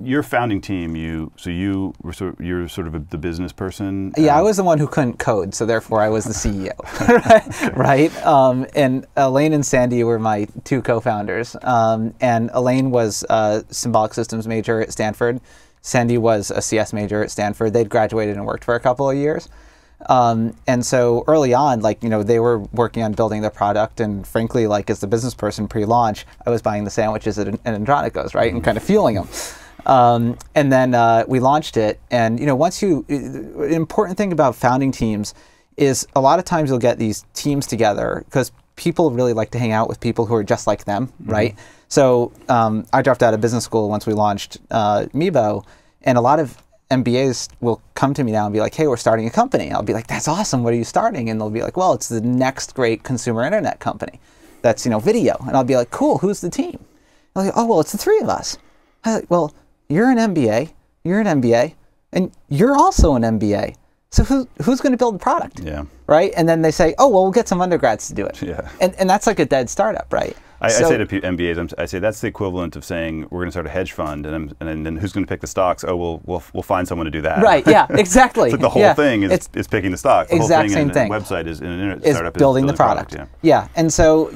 your founding team, you're sort of the business person. Yeah, I was the one who couldn't code, so therefore I was the CEO, right? And Elaine and Sandy were my two co-founders. And Elaine was a symbolic systems major at Stanford. Sandy was a CS major at Stanford. They'd graduated and worked for a couple of years. And so early on, like, they were working on building the product, and frankly, like, as the business person pre-launch, I was buying the sandwiches at Andronicos, right, and kind of fueling them. And then we launched it, and an important thing about founding teams is a lot of times you'll get these teams together because people really like to hang out with people who are just like them, right? So I dropped out of business school once we launched Meebo, and a lot of MBAs will come to me now and be like, hey, we're starting a company. I'll be like, that's awesome. What are you starting? And they'll be like, well, it's the next great consumer internet company. That's, video. And I'll be like, cool, who's the team? They'll be like, oh, well, it's the three of us. I'm like, well, you're an MBA, you're an MBA, and you're also an MBA. So who's going to build the product? Yeah. Right? And then they say, oh, well, we'll get some undergrads to do it. Yeah. And that's like a dead startup, right? I say to MBAs, I say that's the equivalent of saying we're going to start a hedge fund, and then who's going to pick the stocks? Oh, we'll find someone to do that. Right. Yeah. Exactly. It's like the whole thing is picking the stocks. The exact whole thing same in thing. A website is in an internet is startup building the product. Yeah. And so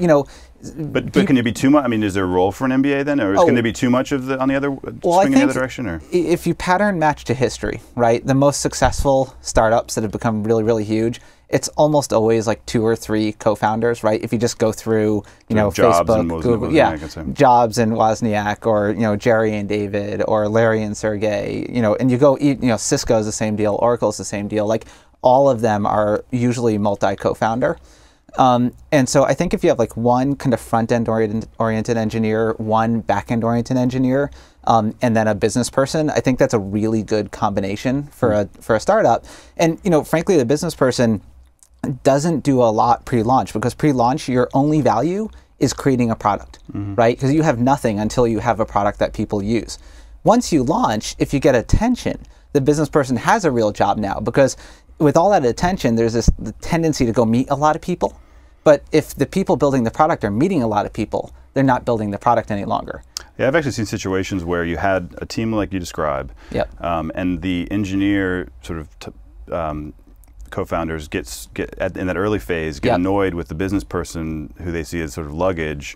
But can it be too much? I mean, is there a role for an MBA then, or can there be too much of the swing in the other direction? Or if you pattern match to history, right? The most successful startups that have become really, really huge, it's almost always like 2 or 3 co-founders, right? If you just go through, Jobs Facebook, and Google, Jobs and Wozniak, or Jerry and David, or Larry and Sergey, and you go, Cisco's the same deal, Oracle's the same deal. Like, all of them are usually multi-co-founder. And so I think if you have like one kind of front-end oriented engineer, one back-end oriented engineer, and then a business person, I think that's a really good combination for a startup. And frankly, the business person doesn't do a lot pre-launch, because pre-launch, your only value is creating a product, right? Because you have nothing until you have a product that people use. Once you launch, if you get attention, the business person has a real job now, because with all that attention, there's the tendency to go meet a lot of people. But if the people building the product are meeting a lot of people, they're not building the product any longer. Yeah, I've actually seen situations where you had a team like you describe, and the engineer sort of co-founders in that early phase get annoyed with the business person who they see as sort of luggage.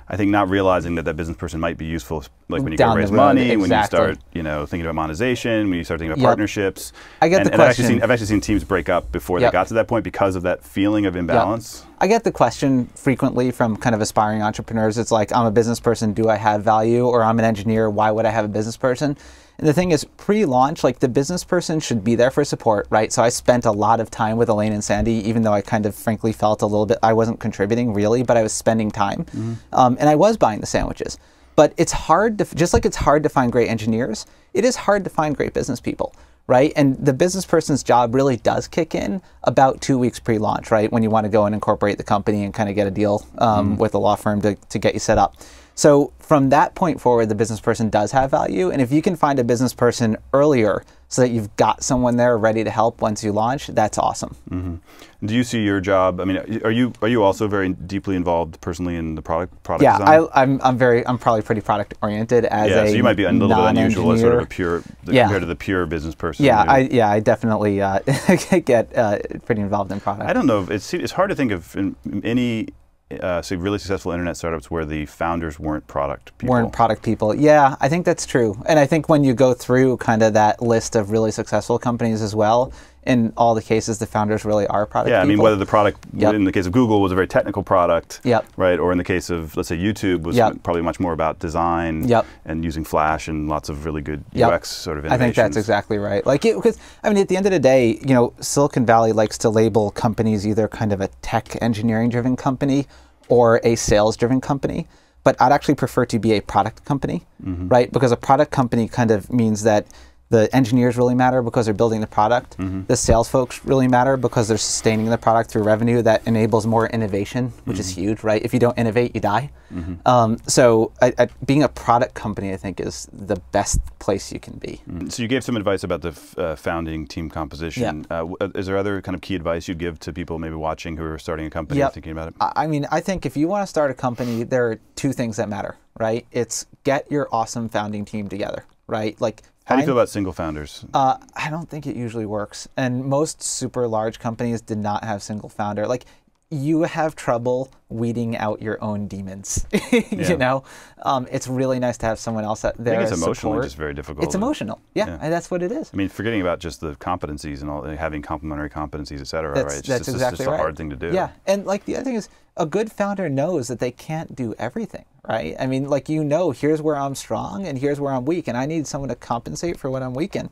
I think not realizing that business person might be useful, like when you go raise money, when you start, thinking about monetization, when you start thinking about partnerships. I get the question. I've actually seen teams break up before they got to that point because of that feeling of imbalance. I get the question frequently from kind of aspiring entrepreneurs. It's like, I'm a business person, do I have value? Or I'm an engineer, why would I have a business person? And the thing is, pre-launch, like, the business person should be there for support, right? So I spent a lot of time with Elaine and Sandy, even though I kind of frankly felt a little bit, I wasn't contributing really, but I was spending time. And I was buying the sandwiches. But it's hard to, just like it's hard to find great engineers, it is hard to find great business people, right? And the business person's job really does kick in about 2 weeks pre-launch, right? When you want to go and incorporate the company and kind of get a deal with a law firm to get you set up. So from that point forward, the business person does have value. And if you can find a business person earlier so that you've got someone there ready to help once you launch, that's awesome. Do you see your job, I mean, are you also very deeply involved personally in the product design? Yeah, I'm probably pretty product oriented as a so you might be a little bit unusual as sort of a pure, compared to the pure business person. Yeah, I definitely get pretty involved in product. I don't know, it's hard to think of any really successful internet startups where the founders weren't product people. Yeah, I think that's true. And I think when you go through kind of that list of really successful companies as well, in all the cases, the founders really are product people. Yeah, I mean, whether the product, in the case of Google, was a very technical product, right? Or in the case of, let's say, YouTube, was probably much more about design and using Flash and lots of really good UX sort of innovations. I think that's exactly right. Like, because, I mean, at the end of the day, Silicon Valley likes to label companies either kind of a tech engineering-driven company or a sales-driven company. But I'd actually prefer to be a product company, right? Because a product company kind of means that the engineers really matter because they're building the product. The sales folks really matter because they're sustaining the product through revenue that enables more innovation, which is huge, right? If you don't innovate, you die. So being a product company, I think, is the best place you can be. So you gave some advice about the founding team composition. Is there other kind of key advice you'd give to people maybe watching who are starting a company or thinking about it? I mean, I think if you want to start a company, there are 2 things that matter, right? It's get your awesome founding team together, right? Like, how do you feel about single founders? I don't think it usually works. And most super large companies did not have single founder. Like, you have trouble weeding out your own demons. You know, it's really nice to have someone else there. I think it's emotionally just very difficult. It's emotional. Yeah, and that's what it is. I mean, forgetting about just the competencies and all, having complementary competencies, et cetera, right? That's exactly just a hard thing to do. Yeah, and like the other thing is, a good founder knows that they can't do everything, right? I mean, like, here's where I'm strong and here's where I'm weak, and I need someone to compensate for what I'm weak in.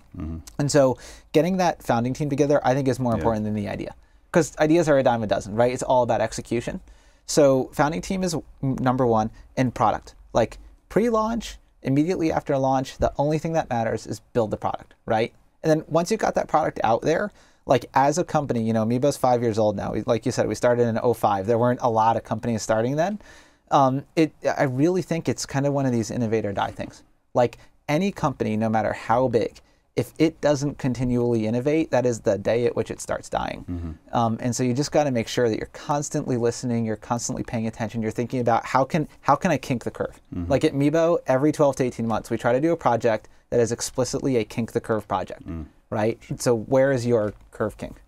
And so getting that founding team together, I think, is more important than the idea. Because ideas are a dime a dozen, right? It's all about execution. So founding team is number one, and product. Like, pre-launch, immediately after launch, the only thing that matters is build the product, right? And then once you got that product out there, like, as a company, Meebo's 5 years old now. Like you said, we started in 2005. There weren't a lot of companies starting then. I really think it's kind of one of these innovate or die things. Like, any company, no matter how big, if it doesn't continually innovate, that is the day at which it starts dying. And so you just got to make sure that you're constantly listening, you're constantly paying attention, you're thinking about how can I kink the curve? Like at Meebo, every 12 to 18 months, we try to do a project that is explicitly a kink the curve project, right? So where is your curve kink?